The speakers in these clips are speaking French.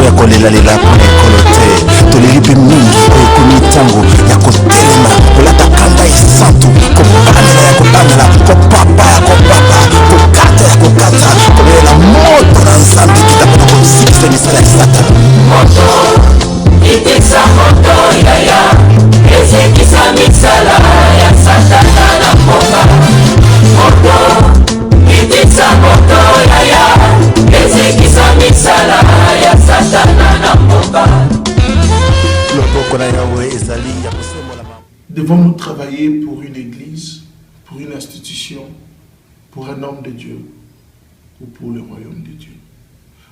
ya kolelalela mpona ekolo te. Toleli mpe mingi oyo ekomi ntango ya kotelema kolata kanda esantu, kobanela ya kobanela, kopapa ya kopapa, kokata ya kokata, kolela moto na nzambe kitapona kosikisa misala ya Satana. Moto itisa moto yaya ezekisa misala ya Satana na mboka. Moto itisa moto yaya ezekisa misala ya Satana na mboka. Devons-nous travailler pour une église, pour une institution, pour un homme de Dieu ou pour le royaume de Dieu?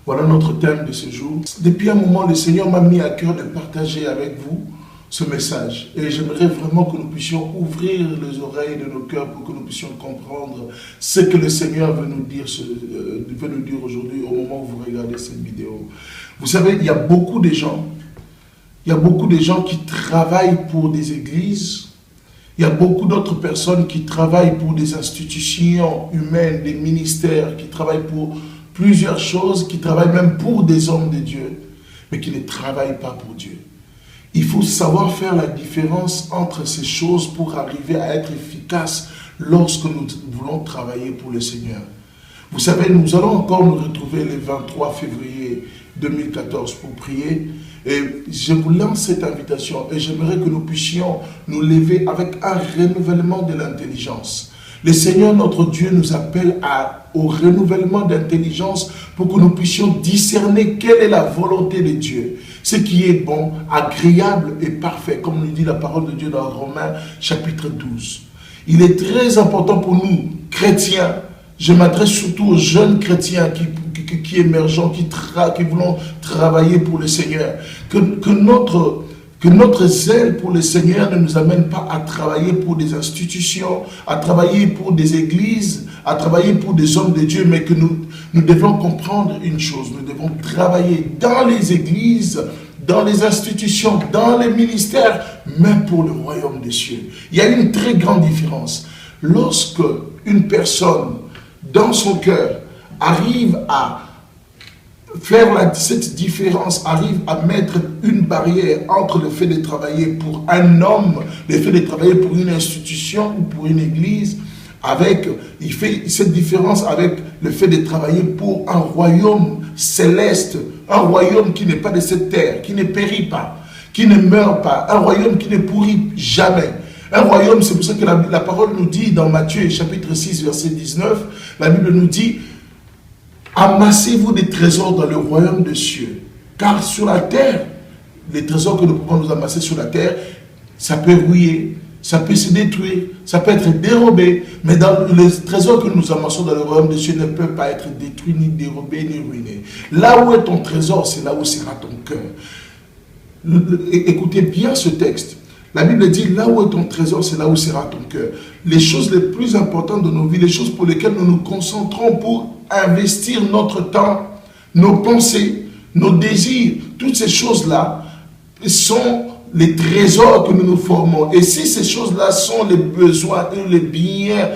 Voilà notre thème de ce jour. Depuis un moment, le Seigneur m'a mis à cœur de partager avec vous ce message. Et j'aimerais vraiment que nous puissions ouvrir les oreilles de nos cœurs pour que nous puissions comprendre ce que le Seigneur veut nous dire aujourd'hui au moment où vous regardez cette vidéo. Vous savez, il y a beaucoup de gens qui travaillent pour des églises. Il y a beaucoup d'autres personnes qui travaillent pour des institutions humaines, des ministères, qui travaillent pour plusieurs choses, qui travaillent même pour des hommes de Dieu, mais qui ne travaillent pas pour Dieu. Il faut savoir faire la différence entre ces choses pour arriver à être efficace lorsque nous voulons travailler pour le Seigneur. Vous savez, nous allons encore nous retrouver le 23 février 2014 pour prier. Et je vous lance cette invitation et j'aimerais que nous puissions nous lever avec un renouvellement de l'intelligence. Le Seigneur, notre Dieu, nous appelle au renouvellement d'intelligence pour que nous puissions discerner quelle est la volonté de Dieu. Ce qui est bon, agréable et parfait, comme nous dit la parole de Dieu dans Romains chapitre 12. Il est très important pour nous, chrétiens, je m'adresse surtout aux jeunes chrétiens qui émergent, qui voulons travailler pour le Seigneur, que notre zèle pour le Seigneur ne nous amène pas à travailler pour des institutions, à travailler pour des églises, à travailler pour des hommes de Dieu, mais que nous devons comprendre une chose, nous devons travailler dans les églises, dans les institutions, dans les ministères, même pour le royaume des cieux. Il y a une très grande différence. Lorsque une personne, dans son cœur, arrive à faire cette différence, arrive à mettre une barrière entre le fait de travailler pour un homme, le fait de travailler pour une institution ou pour une église, il fait cette différence avec le fait de travailler pour un royaume céleste, un royaume qui n'est pas de cette terre, qui ne périt pas, qui ne meurt pas, un royaume qui ne pourrit jamais. Un royaume, c'est pour ça que la parole nous dit dans Matthieu chapitre 6 verset 19, la Bible nous dit: amassez-vous des trésors dans le royaume des cieux, car sur la terre, les trésors que nous pouvons nous amasser sur la terre, ça peut rouiller, ça peut se détruire, ça peut être dérobé, mais dans les trésors que nous amassons dans le royaume des cieux ne peuvent pas être détruits, ni dérobés, ni ruinés. Là où est ton trésor, c'est là où sera ton cœur. Écoutez bien ce texte. La Bible dit, là où est ton trésor, c'est là où sera ton cœur. Les choses les plus importantes de nos vies, les choses pour lesquelles nous nous concentrons pour investir notre temps, nos pensées, nos désirs, toutes ces choses-là sont les trésors que nous nous formons. Et si ces choses-là sont les besoins et les biens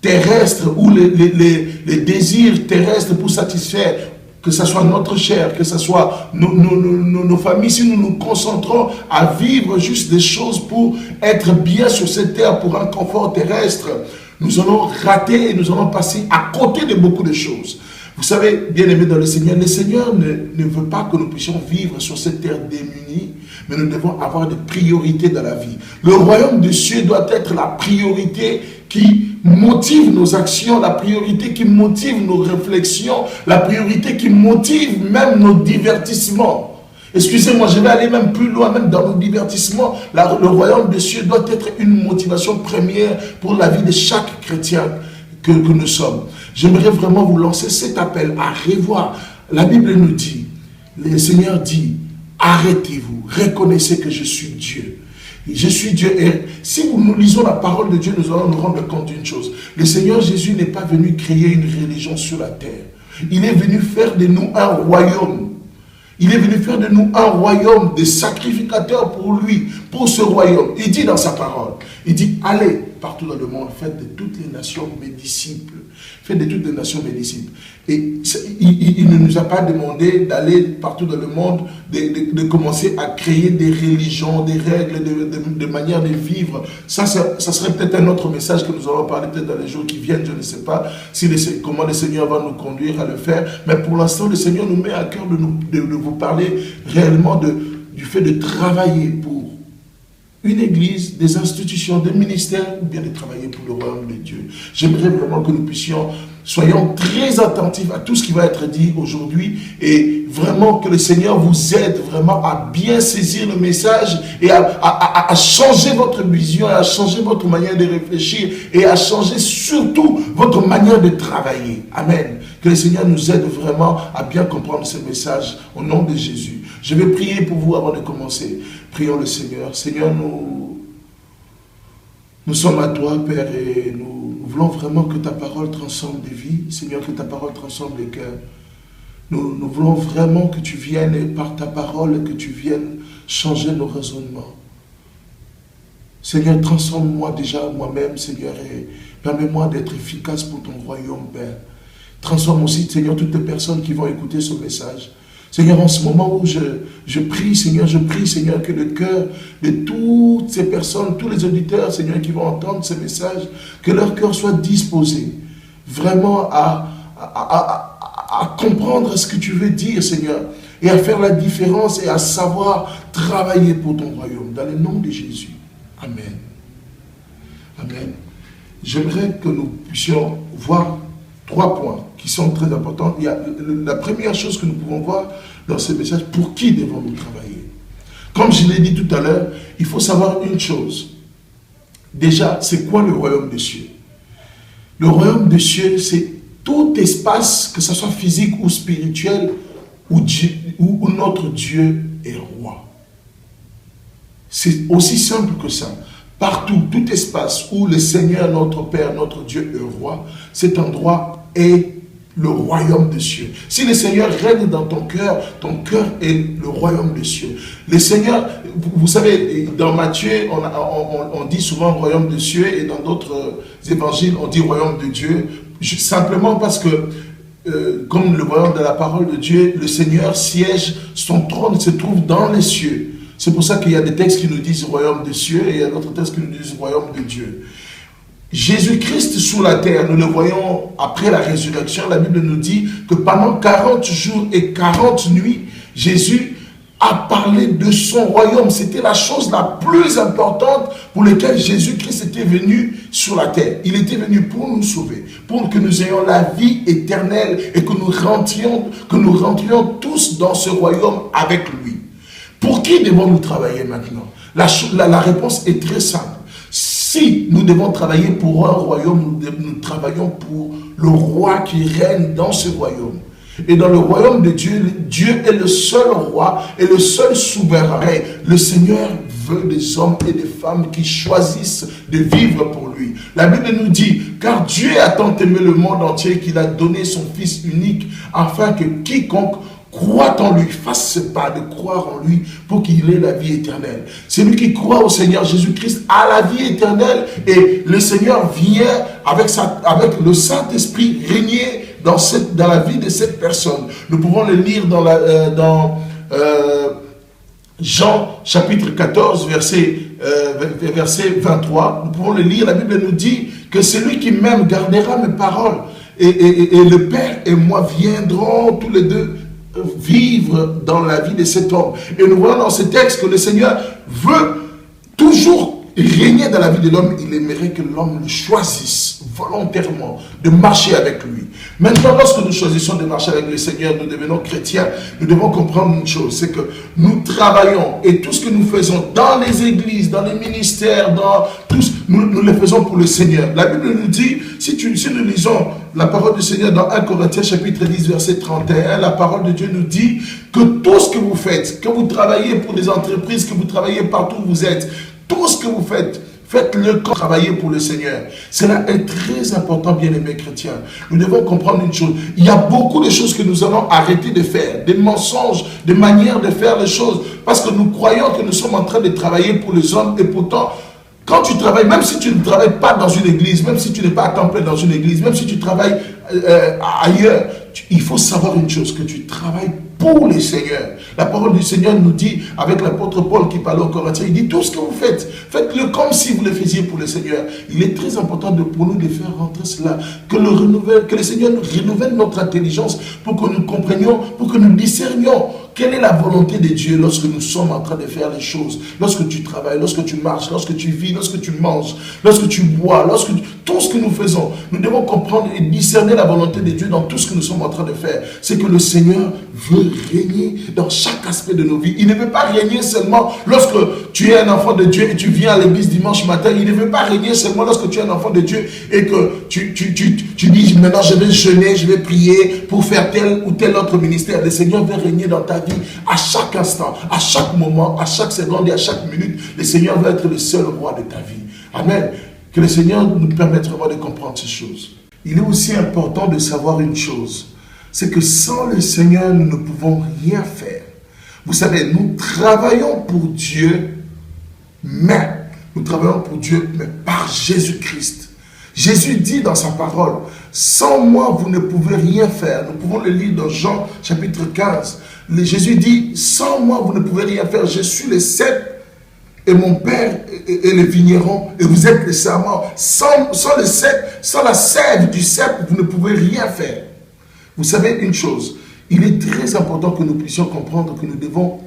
terrestres ou les désirs terrestres pour satisfaire, que ce soit notre chair, que ce soit nos familles, si nous nous concentrons à vivre juste des choses pour être bien sur cette terre, pour un confort terrestre, nous allons rater et nous allons passer à côté de beaucoup de choses. Vous savez, bien aimés dans le Seigneur ne veut pas que nous puissions vivre sur cette terre démunie, mais nous devons avoir des priorités dans la vie. Le royaume des cieux doit être la priorité qui motive nos actions, la priorité qui motive nos réflexions, la priorité qui motive même nos divertissements. Excusez-moi, je vais aller même plus loin, même dans nos divertissements. Le royaume des cieux doit être une motivation première pour la vie de chaque chrétien que nous sommes. J'aimerais vraiment vous lancer cet appel à revoir. La Bible nous dit, le Seigneur dit, arrêtez-vous, reconnaissez que je suis Dieu. Je suis Dieu. Et si nous lisons la parole de Dieu, nous allons nous rendre compte d'une chose. Le Seigneur Jésus n'est pas venu créer une religion sur la terre. Il est venu faire de nous un royaume. Il est venu faire de nous un royaume de sacrificateurs pour lui, pour ce royaume. Il dit dans sa parole, il dit, allez partout dans le monde, faites de toutes les nations mes disciples. Faites de toutes les nations mes disciples. Et il ne nous a pas demandé d'aller partout dans le monde, de commencer à créer des religions, des règles, de manières de vivre. Ça serait peut-être un autre message que nous allons parler peut-être dans les jours qui viennent, je ne sais pas comment le Seigneur va nous conduire à le faire. Mais pour l'instant, le Seigneur nous met à cœur de vous parler réellement du fait de travailler pour une église, des institutions, des ministères, ou bien de travailler pour le royaume de Dieu. J'aimerais vraiment que nous soyons très attentifs à tout ce qui va être dit aujourd'hui et vraiment que le Seigneur vous aide vraiment à bien saisir le message et à changer votre vision, à changer votre manière de réfléchir et à changer surtout votre manière de travailler. Amen. Que le Seigneur nous aide vraiment à bien comprendre ce message au nom de Jésus. Je vais prier pour vous avant de commencer. Prions le Seigneur. Seigneur, nous sommes à toi, Père, et nous voulons vraiment que ta parole transforme des vies. Seigneur, que ta parole transforme les cœurs. Nous voulons vraiment que tu viennes, et par ta parole, que tu viennes changer nos raisonnements. Seigneur, transforme-moi déjà moi-même, Seigneur, et permets-moi d'être efficace pour ton royaume, Père. Transforme aussi, Seigneur, toutes les personnes qui vont écouter ce message. Seigneur, en ce moment où je prie, Seigneur, que le cœur de toutes ces personnes, tous les auditeurs, Seigneur, qui vont entendre ce message, que leur cœur soit disposé vraiment à comprendre ce que tu veux dire, Seigneur, et à faire la différence et à savoir travailler pour ton royaume. Dans le nom de Jésus. Amen. Amen. J'aimerais que nous puissions voir 3 points qui sont très importants. Il y a la première chose que nous pouvons voir dans ce message, pour qui devons-nous travailler? Comme je l'ai dit tout à l'heure, il faut savoir une chose. Déjà, c'est quoi le royaume des cieux? Le royaume des cieux, c'est tout espace, que ce soit physique ou spirituel, où notre Dieu est roi. C'est aussi simple que ça. Partout, tout espace où le Seigneur, notre Père, notre Dieu est roi, cet endroit est le royaume des cieux. Si le Seigneur règne dans ton cœur est le royaume des cieux. Le Seigneur, vous savez, dans Matthieu, on dit souvent royaume des cieux, et dans d'autres évangiles, on dit royaume de Dieu, simplement parce que, comme le royaume de la parole de Dieu, le Seigneur siège, son trône se trouve dans les cieux. C'est pour ça qu'il y a des textes qui nous disent royaume des cieux, et il y a d'autres textes qui nous disent royaume de Dieu. Jésus-Christ sur la terre, nous le voyons après la résurrection, la Bible nous dit que pendant 40 jours et 40 nuits, Jésus a parlé de son royaume. C'était la chose la plus importante pour laquelle Jésus-Christ était venu sur la terre. Il était venu pour nous sauver, pour que nous ayons la vie éternelle et que nous rentrions tous dans ce royaume avec lui. Pour qui devons-nous travailler maintenant? La réponse est très simple. Si nous devons travailler pour un royaume, nous travaillons pour le roi qui règne dans ce royaume. Et dans le royaume de Dieu, Dieu est le seul roi et le seul souverain. Le Seigneur veut des hommes et des femmes qui choisissent de vivre pour lui. La Bible nous dit, car Dieu a tant aimé le monde entier qu'il a donné son Fils unique, afin que quiconque croit en lui, fasse ce pas de croire en lui pour qu'il ait la vie éternelle. Celui qui croit au Seigneur Jésus-Christ a la vie éternelle, et le Seigneur vient avec le Saint-Esprit régner dans la vie de cette personne. Nous pouvons le lire dans Jean chapitre 14 verset 23. Nous pouvons le lire. La Bible nous dit que celui qui m'aime gardera mes paroles, et le Père et moi viendrons tous les deux vivre dans la vie de cet homme. Et nous voyons dans ce texte que le Seigneur veut toujours régner dans la vie de l'homme. Il aimerait que l'homme le choisisse volontairement de marcher avec lui. Maintenant, lorsque nous choisissons de marcher avec le Seigneur, nous devenons chrétiens, nous devons comprendre une chose, c'est que nous travaillons, et tout ce que nous faisons dans les églises, dans les ministères, nous le faisons pour le Seigneur. La Bible nous dit, si nous lisons la parole du Seigneur dans 1 Corinthiens chapitre 10 verset 31, la parole de Dieu nous dit que tout ce que vous faites, que vous travaillez pour des entreprises, que vous travaillez partout où vous êtes, tout ce que vous faites, faites-le quand travaillez pour le Seigneur. Cela est très important, bien-aimés chrétiens. Nous devons comprendre une chose. Il y a beaucoup de choses que nous allons arrêter de faire, des mensonges, des manières de faire les choses, parce que nous croyons que nous sommes en train de travailler pour les hommes, et pourtant, Quand tu travailles, même si tu ne travailles pas dans une église, même si tu n'es pas à temps plein dans une église, même si tu travailles ailleurs, il faut savoir une chose, que tu travailles pour les Seigneurs. La parole du Seigneur nous dit, avec l'apôtre Paul qui parlait aux Corinthiens, il dit tout ce que vous faites, faites-le comme si vous le faisiez pour le Seigneur. Il est très important pour nous de faire rentrer cela, que le Seigneur nous renouvelle notre intelligence pour que nous comprenions, pour que nous discernions quelle est la volonté de Dieu lorsque nous sommes en train de faire les choses. Lorsque tu travailles, lorsque tu marches, lorsque tu vis, lorsque tu manges, lorsque tu bois, tout ce que nous faisons, nous devons comprendre et discerner la volonté de Dieu dans tout ce que nous sommes en train de faire. C'est que le Seigneur veut régner dans chaque aspect de nos vies. Il ne veut pas régner seulement lorsque tu es un enfant de Dieu et tu viens à l'église dimanche matin. Il ne veut pas régner seulement lorsque tu es un enfant de Dieu et que tu dis maintenant je vais jeûner, je vais prier pour faire tel ou tel autre ministère. Le Seigneur veut régner dans ta vie à chaque instant, à chaque moment, à chaque seconde et à chaque minute. Le Seigneur veut être le seul roi de ta vie. Amen. Que le Seigneur nous permette vraiment de comprendre ces choses. Il est aussi important de savoir une chose, c'est que sans le Seigneur, nous ne pouvons rien faire. Vous savez, nous travaillons pour Dieu, mais par Jésus-Christ. Jésus dit dans sa parole, sans moi, vous ne pouvez rien faire. Nous pouvons le lire dans Jean chapitre 15. Jésus dit, sans moi, vous ne pouvez rien faire. Je suis le cep et mon Père est le vigneron et vous êtes les serments. Sans le cep, sans la sève du cep, vous ne pouvez rien faire. Vous savez une chose, il est très important que nous puissions comprendre que nous devons,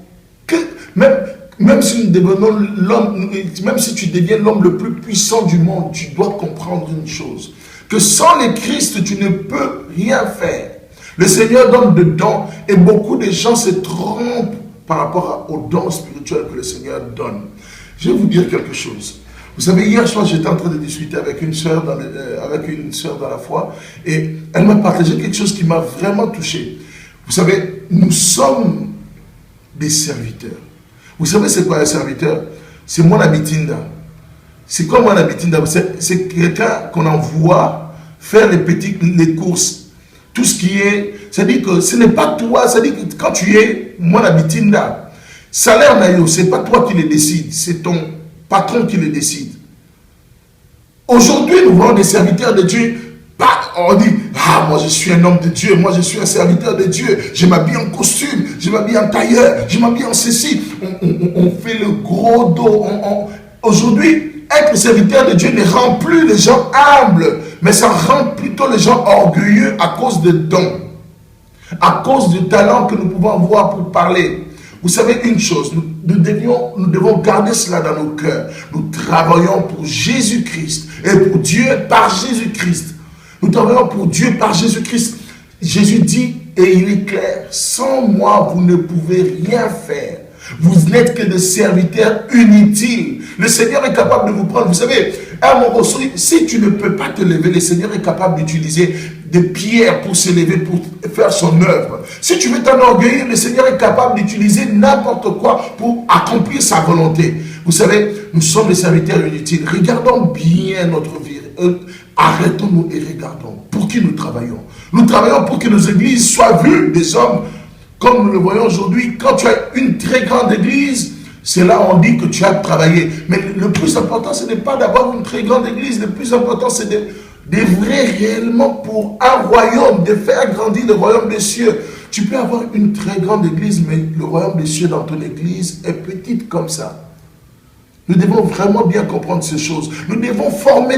même si nous devenons l'homme, même si tu deviens l'homme le plus puissant du monde, tu dois comprendre une chose, que sans le Christ, tu ne peux rien faire. Le Seigneur donne des dons et beaucoup de gens se trompent par rapport aux dons spirituels que le Seigneur donne. Je vais vous dire quelque chose. Vous savez, hier soir, j'étais en train de discuter avec une sœur dans la foi et elle m'a partagé quelque chose qui m'a vraiment touché. Vous savez, nous sommes des serviteurs. Vous savez c'est quoi un serviteur? C'est Mwana Bitinda. C'est quoi Mwana Bitinda? C'est quelqu'un qu'on envoie faire les courses. Tout ce qui est, c'est-à-dire que ce n'est pas toi, c'est-à-dire que quand tu es Mwana Bitinda, salaire naïo, ce n'est pas toi qui le décide, c'est ton patron qui le décide. Aujourd'hui, nous voyons des serviteurs de Dieu. On dit, moi je suis un homme de Dieu, moi je suis un serviteur de Dieu, je m'habille en costume, je m'habille en tailleur, je m'habille en ceci. On fait le gros dos. Aujourd'hui, être serviteur de Dieu ne rend plus les gens humbles, mais ça rend plutôt les gens orgueilleux à cause de dons, à cause du talent que nous pouvons avoir pour parler. Vous savez une chose, nous devons garder cela dans nos cœurs. Nous travaillons pour Jésus-Christ et pour Dieu par Jésus-Christ. Nous travaillons pour Dieu par Jésus-Christ. Jésus dit, et il est clair, sans moi, vous ne pouvez rien faire. Vous n'êtes que des serviteurs inutiles. Le Seigneur est capable de vous prendre. Vous savez, à mon ressort, si tu ne peux pas te lever, le Seigneur est capable d'utiliser des pierres pour se lever, pour faire son œuvre. Si tu veux t'enorgueillir, le Seigneur est capable d'utiliser n'importe quoi pour accomplir sa volonté. Vous savez, nous sommes des serviteurs inutiles. Regardons bien notre vie. Arrêtons-nous et regardons pour qui nous travaillons. Nous travaillons pour que nos églises soient vues des hommes comme nous le voyons aujourd'hui. Quand tu as une très grande église, c'est là où on dit que tu as travaillé. Mais le plus important, ce n'est pas d'avoir une très grande église. Le plus important, c'est d'œuvrer réellement pour un royaume, de faire grandir le royaume des cieux. Tu peux avoir une très grande église, mais le royaume des cieux dans ton église est petite comme ça. Nous devons vraiment bien comprendre ces choses. Nous devons former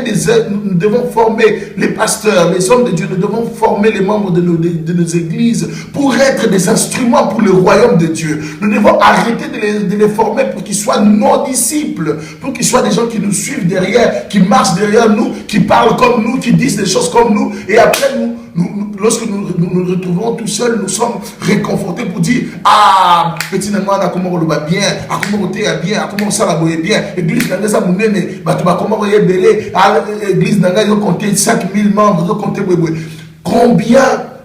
nous devons former les pasteurs, les hommes de Dieu. Nous devons former les membres de nos églises pour être des instruments pour le royaume de Dieu. Nous devons arrêter de les former pour qu'ils soient nos disciples, pour qu'ils soient des gens qui nous suivent derrière, qui marchent derrière nous, qui parlent comme nous, qui disent des choses comme nous. Et après, lorsque nous retrouvons tout seuls, nous sommes réconfortés pour dire, petit Nangana, comment on le va bien, comment on est bien, comment ça va bien. Église Nanga Mounene, comment on est belé, Église Nanga, ils ont compté 5000 membres, ils ont compté. Combien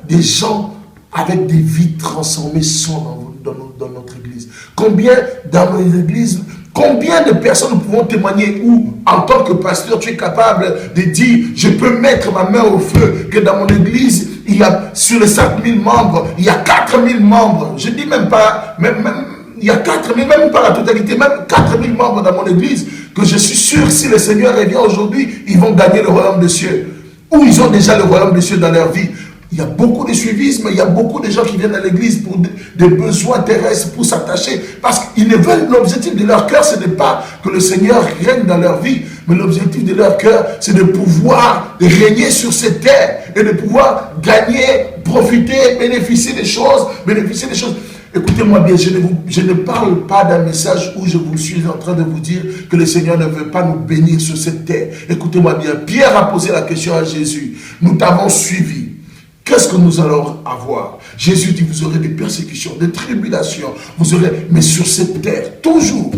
de gens avec des vies transformées sont dans notre église? Combien dans nos églises? Combien de personnes nous pouvons témoigner où, en tant que pasteur, tu es capable de dire, je peux mettre ma main au feu, que dans mon église, il y a, sur les 5000 membres, il y a 4000 membres. Je ne dis même pas, il y a 4000, même pas la totalité, même 4000 membres dans mon église, que je suis sûr, si le Seigneur revient aujourd'hui, ils vont gagner le royaume des cieux. Ou ils ont déjà le royaume des cieux dans leur vie. Il y a beaucoup de suivisme, il y a beaucoup de gens qui viennent à l'église pour des besoins terrestres, pour s'attacher. Parce qu'ils ne veulent, l'objectif de leur cœur, ce n'est pas que le Seigneur règne dans leur vie, mais l'objectif de leur cœur, c'est de pouvoir régner sur cette terre et de pouvoir gagner, profiter, bénéficier des choses. Écoutez-moi bien, je ne parle pas d'un message où je vous suis en train de vous dire que le Seigneur ne veut pas nous bénir sur cette terre. Écoutez-moi bien, Pierre a posé la question à Jésus. Nous t'avons suivi. Qu'est-ce que nous allons avoir? Jésus dit, vous aurez des persécutions, des tribulations, vous aurez, mais sur cette terre, toujours,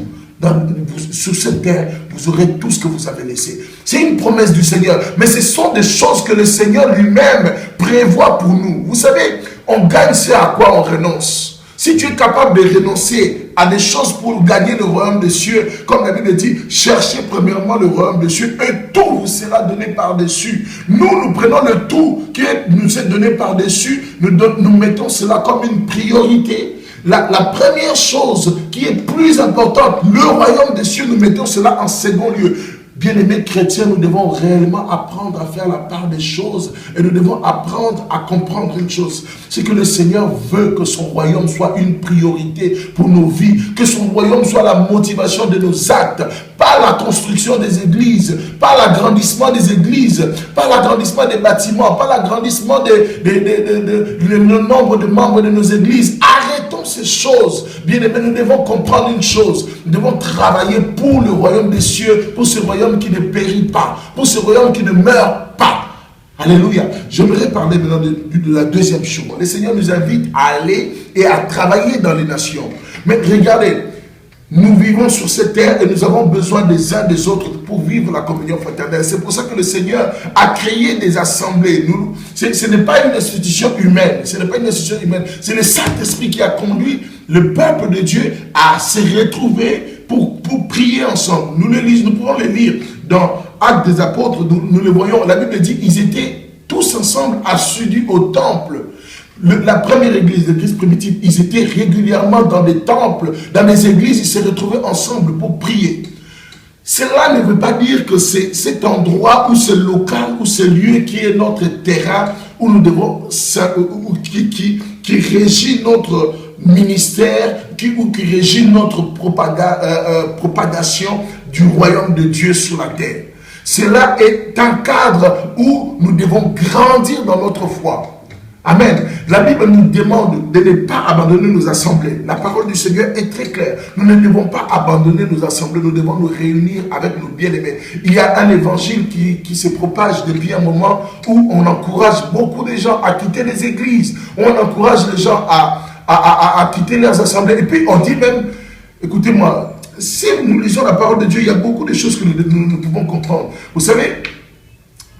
sur cette terre, vous aurez tout ce que vous avez laissé. C'est une promesse du Seigneur, mais ce sont des choses que le Seigneur lui-même prévoit pour nous. Vous savez, on gagne ce à quoi on renonce. Si tu es capable de renoncer à des choses pour gagner le royaume des cieux, comme la Bible dit, cherchez premièrement le royaume des cieux et tout vous sera donné par-dessus. Nous prenons le tout qui nous est donné par-dessus, nous mettons cela comme une priorité. La première chose qui est plus importante, le royaume des cieux, nous mettons cela en second lieu. Bien-aimés chrétiens, nous devons réellement apprendre à faire la part des choses et nous devons apprendre à comprendre une chose. C'est que le Seigneur veut que son royaume soit une priorité pour nos vies, que son royaume soit la motivation de nos actes, pas la construction des églises, pas l'agrandissement des églises, pas l'agrandissement des bâtiments, pas l'agrandissement du nombre de membres de nos églises. Arrêtons ces choses. Bien-aimés, nous devons comprendre une chose. Nous devons travailler pour le royaume des cieux, pour ce royaume qui ne périt pas, pour ce royaume qui ne meurt pas. Alléluia. J'aimerais parler maintenant de la deuxième chose. Le Seigneur nous invite à aller et à travailler dans les nations. Mais regardez, nous vivons sur cette terre et nous avons besoin des uns des autres pour vivre la communion fraternelle. C'est pour ça que le Seigneur a créé des assemblées. Ce n'est pas une institution humaine. Ce n'est pas une institution humaine. C'est le Saint-Esprit qui a conduit le peuple de Dieu à se retrouver pour prier ensemble. Nous pouvons le lire dans Actes des Apôtres. Nous le voyons. La Bible dit qu'ils étaient tous ensemble assidus au temple. La première église, l'église primitive, ils étaient régulièrement dans des temples, dans des églises, ils se retrouvaient ensemble pour prier. Cela ne veut pas dire que c'est cet endroit ou ce local ou ce lieu qui est notre terrain où nous devons, qui régit notre ministère, qui régit notre propagation du royaume de Dieu sur la terre. Cela est un cadre où nous devons grandir dans notre foi. Amen. La Bible nous demande de ne pas abandonner nos assemblées. La parole du Seigneur est très claire. Nous ne devons pas abandonner nos assemblées. Nous devons nous réunir avec nos bien-aimés. Il y a un évangile qui se propage depuis un moment où on encourage beaucoup de gens à quitter les églises. On encourage les gens à quitter leurs assemblées. Et puis on dit même, écoutez-moi, si nous lisons la parole de Dieu, il y a beaucoup de choses que nous pouvons comprendre. Vous savez,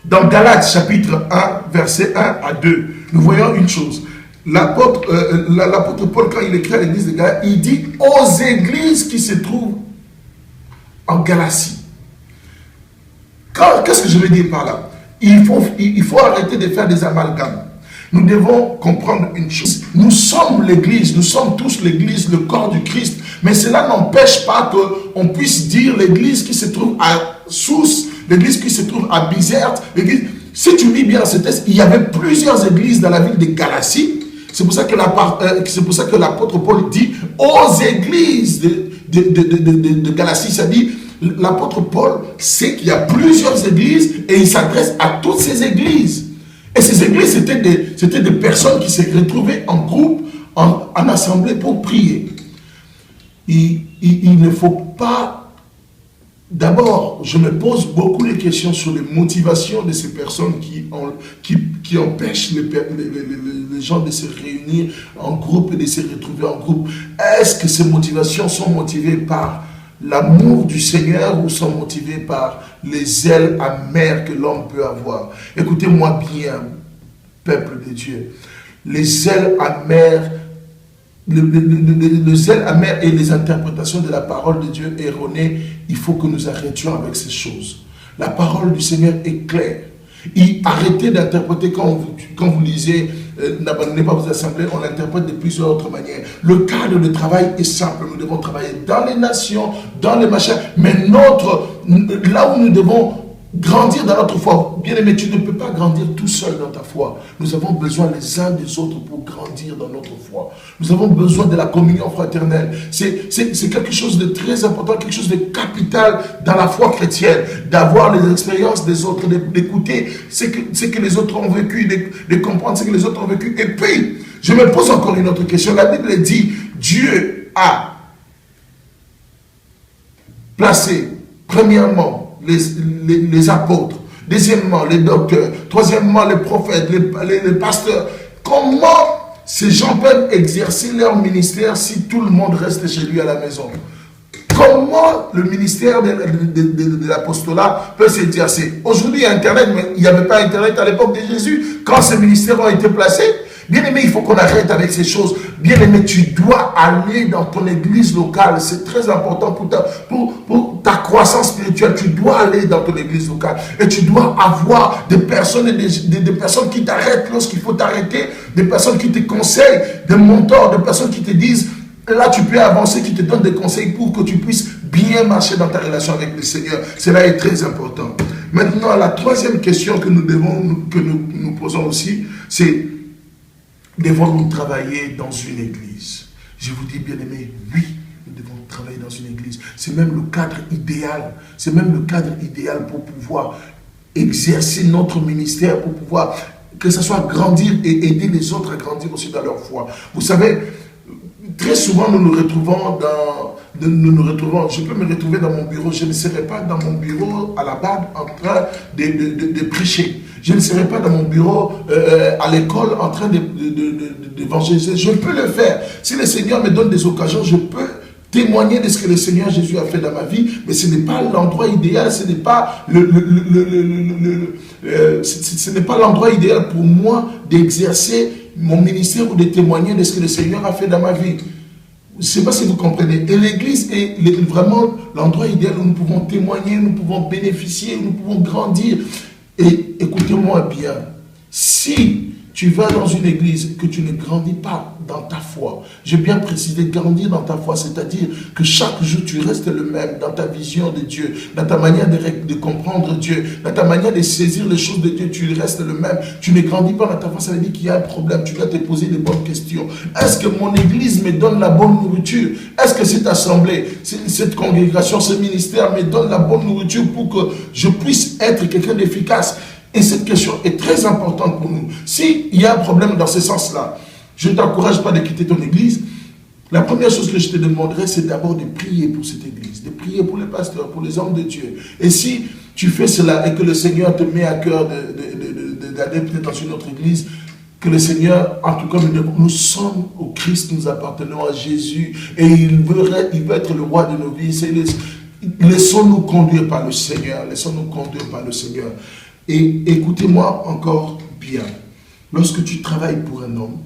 dans Galates chapitre 1, verset 1 à 2, nous voyons une chose. L'apôtre Paul, quand il écrit à l'église de Galates, il dit aux églises qui se trouvent en Galatie. Qu'est-ce que je veux dire par là? Il faut arrêter de faire des amalgames. Nous devons comprendre une chose. Nous sommes l'église, nous sommes tous l'église, le corps du Christ. Mais cela n'empêche pas qu'on puisse dire l'église qui se trouve à Sousse, l'église qui se trouve à Bizerte, l'église. Si tu lis bien ce texte, il y avait plusieurs églises dans la ville de Galatie. C'est pour ça que l'apôtre Paul dit aux églises de Galatie. Ça dit, l'apôtre Paul sait qu'il y a plusieurs églises et il s'adresse à toutes ces églises. Et ces églises, c'était des personnes qui se retrouvaient en groupe, en assemblée pour prier. Il ne faut pas... D'abord, je me pose beaucoup de questions sur les motivations de ces personnes qui empêchent les gens de se réunir en groupe et de se retrouver en groupe. Est-ce que ces motivations sont motivées par l'amour du Seigneur ou sont motivées par les ailes amères que l'homme peut avoir? Écoutez-moi bien, peuple de Dieu. Les ailes amères, le zèle amer et les interprétations de la parole de Dieu erronées, il faut que nous arrêtions avec ces choses. La parole du Seigneur est claire. Et arrêtez d'interpréter quand vous lisez n'abandonnez pas vos assemblées, on l'interprète de plusieurs autres manières. Le cadre de travail est simple. Nous devons travailler dans les nations, dans les machins, mais là où nous devons grandir dans notre foi. Bien aimé, tu ne peux pas grandir tout seul dans ta foi. Nous avons besoin les uns des autres pour grandir dans notre foi. Nous avons besoin de la communion fraternelle. C'est quelque chose de très important, quelque chose de capital dans la foi chrétienne. D'avoir les expériences des autres, d'écouter ce que les autres ont vécu, de comprendre ce que les autres ont vécu. Et puis, je me pose encore une autre question. La Bible dit, Dieu a placé, premièrement, les apôtres, deuxièmement les docteurs, troisièmement les prophètes, les pasteurs. Comment ces gens peuvent exercer leur ministère si tout le monde reste chez lui à la maison? Comment le ministère de l'apostolat peut s'exercer? Aujourd'hui, il y a Internet, mais il n'y avait pas Internet à l'époque de Jésus, quand ces ministères ont été placés. Bien aimé, il faut qu'on arrête avec ces choses. Bien aimé, tu dois aller dans ton église locale. C'est très important pour ta croissance spirituelle. Tu dois aller dans ton église locale. Et tu dois avoir des personnes, des personnes qui t'arrêtent lorsqu'il faut t'arrêter. Des personnes qui te conseillent, des mentors, des personnes qui te disent, là tu peux avancer, qui te donnent des conseils pour que tu puisses bien marcher dans ta relation avec le Seigneur. Cela est très important. Maintenant, la troisième question que nous posons aussi, c'est: devons-nous travailler dans une église? Je vous dis, bien aimé, oui, nous devons travailler dans une église. C'est même le cadre idéal. C'est même le cadre idéal pour pouvoir exercer notre ministère, pour pouvoir, que ce soit grandir et aider les autres à grandir aussi dans leur foi. Vous savez, très souvent nous nous retrouvons je peux me retrouver dans mon bureau, je ne serai pas dans mon bureau à la barbe en train de prêcher. Je ne serai pas dans mon bureau à l'école en train d'évangéliser. Je peux le faire. Si le Seigneur me donne des occasions, je peux témoigner de ce que le Seigneur Jésus a fait dans ma vie, mais ce n'est pas l'endroit idéal, ce n'est pas ce n'est pas l'endroit idéal pour moi d'exercer mon ministère ou de témoigner de ce que le Seigneur a fait dans ma vie. Je ne sais pas si vous comprenez. Et l'église est vraiment l'endroit idéal où nous pouvons témoigner, nous pouvons bénéficier, nous pouvons grandir. Et écoutez-moi bien, si tu vas dans une église que tu ne grandis pas dans ta foi, j'ai bien précisé, grandir dans ta foi, c'est-à-dire que chaque jour tu restes le même dans ta vision de Dieu, dans ta manière de comprendre Dieu, dans ta manière de saisir les choses de Dieu, tu restes le même. Tu ne grandis pas dans ta foi, ça veut dire qu'il y a un problème. Tu dois te poser les bonnes questions. Est-ce que mon église me donne la bonne nourriture? Est-ce que cette assemblée, cette congrégation, ce ministère me donne la bonne nourriture pour que je puisse être quelqu'un d'efficace? Et cette question est très importante pour nous. S'il y a un problème dans ce sens-là, je ne t'encourage pas de quitter ton église. La première chose que je te demanderai, c'est d'abord de prier pour cette église, de prier pour les pasteurs, pour les hommes de Dieu. Et si tu fais cela et que le Seigneur te met à cœur d'aller peut-être dans une autre église, que le Seigneur, en tout cas, nous sommes au Christ, nous appartenons à Jésus, et il veut être le roi de nos vies. Laissons-nous conduire par le Seigneur, laissons-nous conduire par le Seigneur. Et écoutez-moi encore bien. Lorsque tu travailles pour un homme,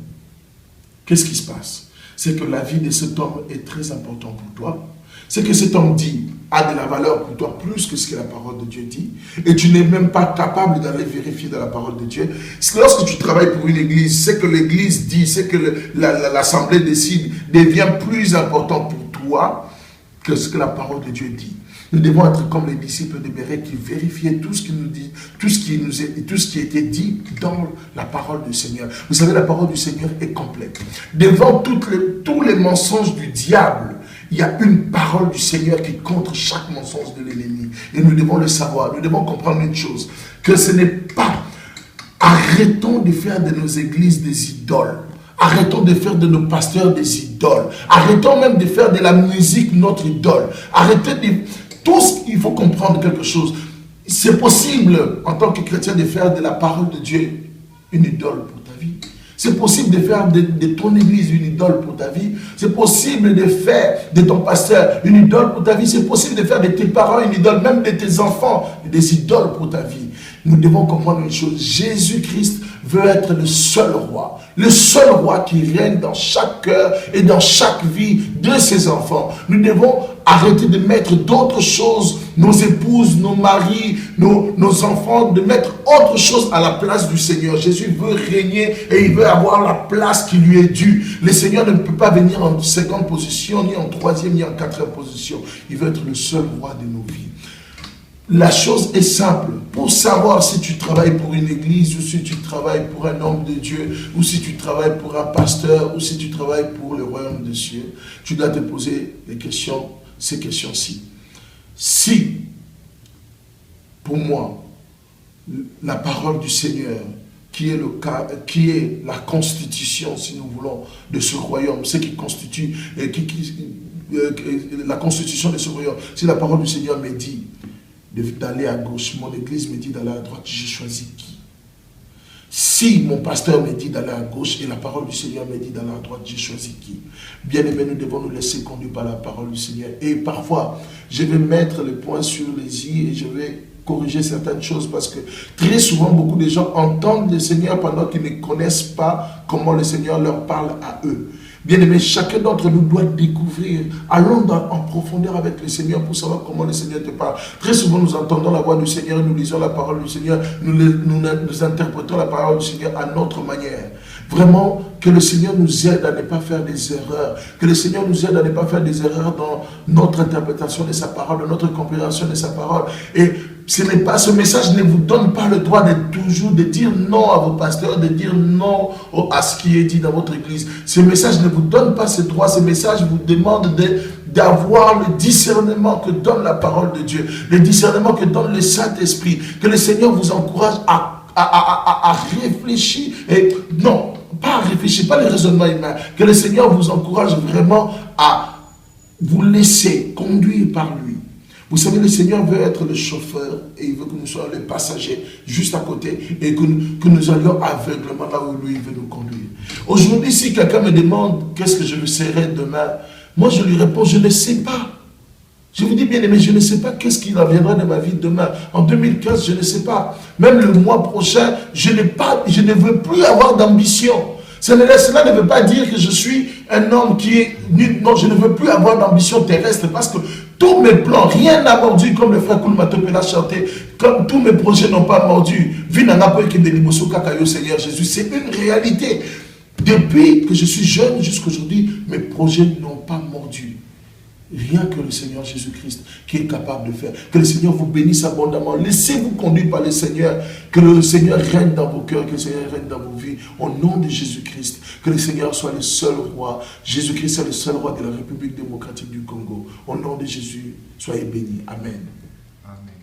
qu'est-ce qui se passe? C'est que la vie de cet homme est très importante pour toi. Ce que cet homme dit a de la valeur pour toi plus que ce que la parole de Dieu dit. Et tu n'es même pas capable d'aller vérifier dans la parole de Dieu. Lorsque tu travailles pour une église, ce que l'église dit, ce que l'assemblée décide devient plus important pour toi que ce que la parole de Dieu dit. Nous devons être comme les disciples de Béret qui vérifiaient tout ce qui nous dit, tout ce qui était dit dans la parole du Seigneur. Vous savez, la parole du Seigneur est complète. Devant tous les mensonges du diable, il y a une parole du Seigneur qui contre chaque mensonge de l'ennemi. Et nous devons le savoir. Nous devons comprendre une chose, que ce n'est pas... Arrêtons de faire de nos églises des idoles. Arrêtons de faire de nos pasteurs des idoles. Arrêtons même de faire de la musique notre idole. Arrêtez de... Il faut comprendre quelque chose. C'est possible, en tant que chrétien, de faire de la parole de Dieu une idole pour ta vie. C'est possible de faire de ton église une idole pour ta vie. C'est possible de faire de ton pasteur une idole pour ta vie. C'est possible de faire de tes parents une idole, même de tes enfants, des idoles pour ta vie. Nous devons comprendre une chose. Jésus-Christ veut être le seul roi qui règne dans chaque cœur et dans chaque vie de ses enfants. Nous devons arrêter de mettre d'autres choses, nos épouses, nos maris, nos enfants, de mettre autre chose à la place du Seigneur. Jésus veut régner et il veut avoir la place qui lui est due. Le Seigneur ne peut pas venir en seconde position, ni en troisième, ni en quatrième position. Il veut être le seul roi de nos vies. La chose est simple. Pour savoir si tu travailles pour une église, ou si tu travailles pour un homme de Dieu, ou si tu travailles pour un pasteur, ou si tu travailles pour le royaume des cieux, tu dois te poser ces questions-ci. Si, pour moi, la parole du Seigneur, qui est la constitution, si nous voulons, de ce royaume, ce qui constitue, la constitution de ce royaume, si la parole du Seigneur me dit d'aller à gauche, mon église me dit d'aller à droite, j'ai choisi qui? Si mon pasteur me dit d'aller à gauche et la parole du Seigneur me dit d'aller à droite, j'ai choisi qui? Bien aimé, nous devons nous laisser conduire par la parole du Seigneur. Et parfois, je vais mettre le point sur les i et je vais corriger certaines choses parce que très souvent, beaucoup de gens entendent le Seigneur pendant qu'ils ne connaissent pas comment le Seigneur leur parle à eux. Bien aimé, chacun d'entre nous doit découvrir. Allons en profondeur avec le Seigneur pour savoir comment le Seigneur te parle. Très souvent, nous entendons la voix du Seigneur, nous lisons la parole du Seigneur, nous interprétons la parole du Seigneur à notre manière. Vraiment, que le Seigneur nous aide à ne pas faire des erreurs. Que le Seigneur nous aide à ne pas faire des erreurs dans notre interprétation de sa parole, dans notre compréhension de sa parole. Et ce message ne vous donne pas le droit de toujours de dire non à vos pasteurs, de dire non à ce qui est dit dans votre église. Ce message ne vous donne pas ce droit. Ce message vous demande d'avoir le discernement que donne la parole de Dieu, le discernement que donne le Saint-Esprit. Que le Seigneur vous encourage à réfléchir. Et non, pas à réfléchir, pas le raisonnement humain. Que le Seigneur vous encourage vraiment à vous laisser conduire par lui. Vous savez, le Seigneur veut être le chauffeur et il veut que nous soyons les passagers juste à côté et que nous allions aveuglement là où lui veut nous conduire. Aujourd'hui, si quelqu'un me demande qu'est-ce que je serai demain, moi je lui réponds, je ne sais pas. Je vous dis bien aimé, je ne sais pas qu'est-ce qui viendra de ma vie demain. En 2015, je ne sais pas. Même le mois prochain, je ne veux plus avoir d'ambition. Cela ne veut pas dire que je suis un homme qui est nul. Non, je ne veux plus avoir d'ambition terrestre parce que tous mes plans, rien n'a mordu, comme le frère Koulmatopé l'a chanté, comme tous mes projets n'ont pas mordu. Seigneur Jésus, c'est une réalité. Depuis que je suis jeune jusqu'à aujourd'hui, mes projets n'ont pas mordu. Rien que le Seigneur Jésus-Christ qui est capable de faire. Que le Seigneur vous bénisse abondamment. Laissez-vous conduire par le Seigneur. Que le Seigneur règne dans vos cœurs. Que le Seigneur règne dans vos vies. Au nom de Jésus-Christ. Que le Seigneur soit le seul roi. Jésus-Christ est le seul roi de la République démocratique du Congo. Au nom de Jésus, soyez bénis. Amen. Amen.